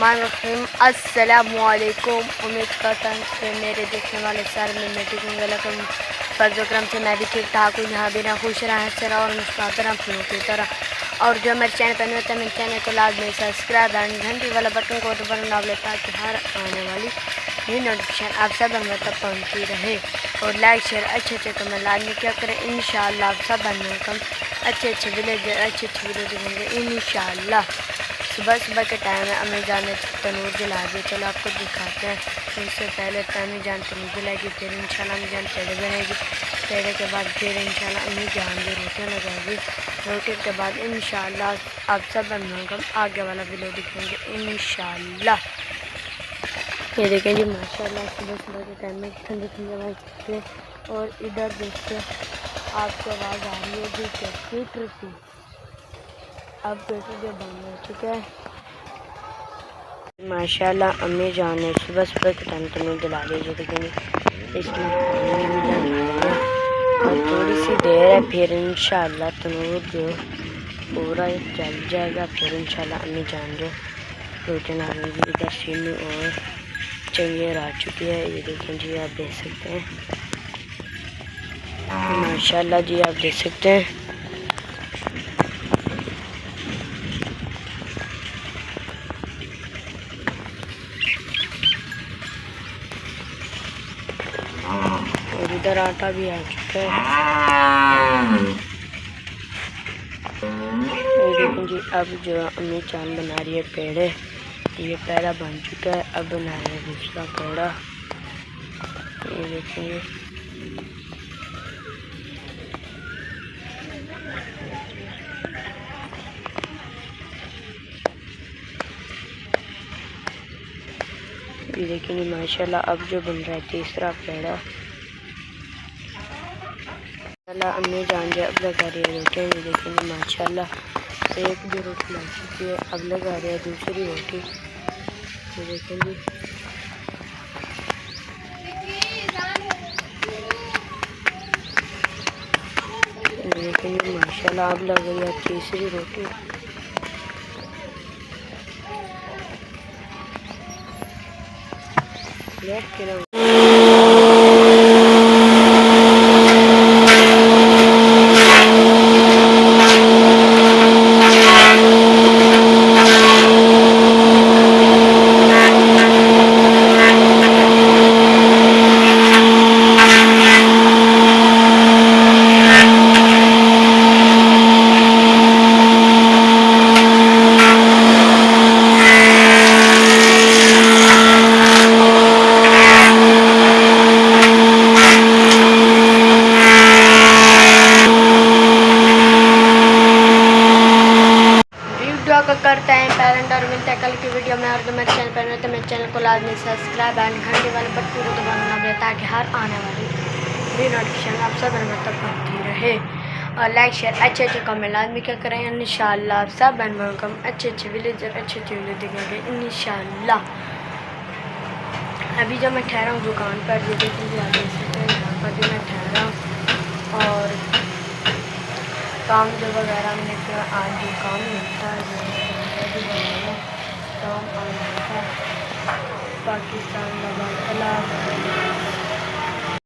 बिस्मिल्लाहिर्रहमानिर्रहीम। अस्सलामुअलैकुम। उम्मीद करता हूँ कि मेरे देखने वाले सारे में ठीक होंगे। लेकिन फर्ज़-ओ-करम से मैं भी ठीक ठाक हूँ। यहाँ बिना खुश रहा सरा और मुस्कुराते फूलों की तरह। और जो मेरे चैनल पर होता है मेरे चैनल को लाजमी सब्सक्राइब एंड घंटी वाला बटन को दबाना ना भूलें ताकि हर आने वाली ये नोटिफिकेशन आप सब हमें तक पहुँचती रहे। और लाइक शेयर अच्छे कमेंट लाजमी क्या करें। इंशाअल्लाह आप सब हमें कम अच्छे वीडियो देखेंगे इंशाअल्लाह। सुबह के टाइम में अम्मी जान ने तनूर जला दिया। चलो आपको दिखाते हैं। उससे पहले अम्मी जान तनूर जलाएगी, फिर इंशाल्लाह अम्मी जान पेड़े बनाएगी। पेड़े के बाद फिर इंशाल्लाह अम्मी जान भी रोटियाँ लगाएगी। रोटी के बाद इंशाल्लाह आप सब हम आगे वाला वीडियो दिखेंगे इंशाल्लाह। ये देखें जी माशाल्लाह सुबह के टाइम में ठंडी हवा चलती है। और इधर देखते आपको आवाज़ आ रही है जी हीटर की। अब जैसे जो बंद हो चुका है माशाल्लाह। अम्मी जान ने सुबह के टाइम तनूर जला दिया। लेकिन इसमें पानी भी डाल और थोड़ी सी देर है फिर इंशाल्लाह तनूर जो पूरा जल जाएगा। फिर इंशाल्लाह अम्मी जान जो रोटी डालेंगी। इधर चीनी और चाहिए आ चुकी है। ये देखें जी आप देख सकते हैं माशाल्लाह जी आप देख सकते हैं। और इधर आटा भी आ चुका है। ये देखो जी अब जो अम्मी चांद बना रही है पेड़े। ये पेड़ा बन चुका है। अब बना रही है दूसरा पेड़ा। ये देखेंगे ये देखेंगे माशाल्लाह अब जो बन रहा है तीसरा पेड़ा। अम्मी जान जो अब लगा रही है रोटी। ये देखेंगे माशाल्लाह एक भी रोटी लग चुकी है। अब लगा रही है दूसरी रोटी। ये देखेंगे माशाल्लाह अब लग रही है तीसरी रोटी। वीडियो को करते हैं पेरेंट और मिलते हैं कल की वीडियो में। और तो मेरे चैनल पर तो मेरे चैनल को लाजमी सब्सक्राइब एंड घंटे वाले बटन को दबाना ना भूलें ताकि हर आने वाली भी नोटिफिकेशन आप सब तक पहुँचती रहे। और लाइक शेयर अच्छे कमेंट लाजमी क्या करें इंशाअल्लाह। आप सब कम अच्छे वीडियो देखेंगे इंशाअल्लाह। अभी जो मैं ठहरा हूँ दुकान पर, ये देखिए आप देख सकते हैं यहाँ पर भी मैं ठहरा हूँ। और काम जो वगैरह में आज जो काम मिलता है काम आ जाता है। पाकिस्तान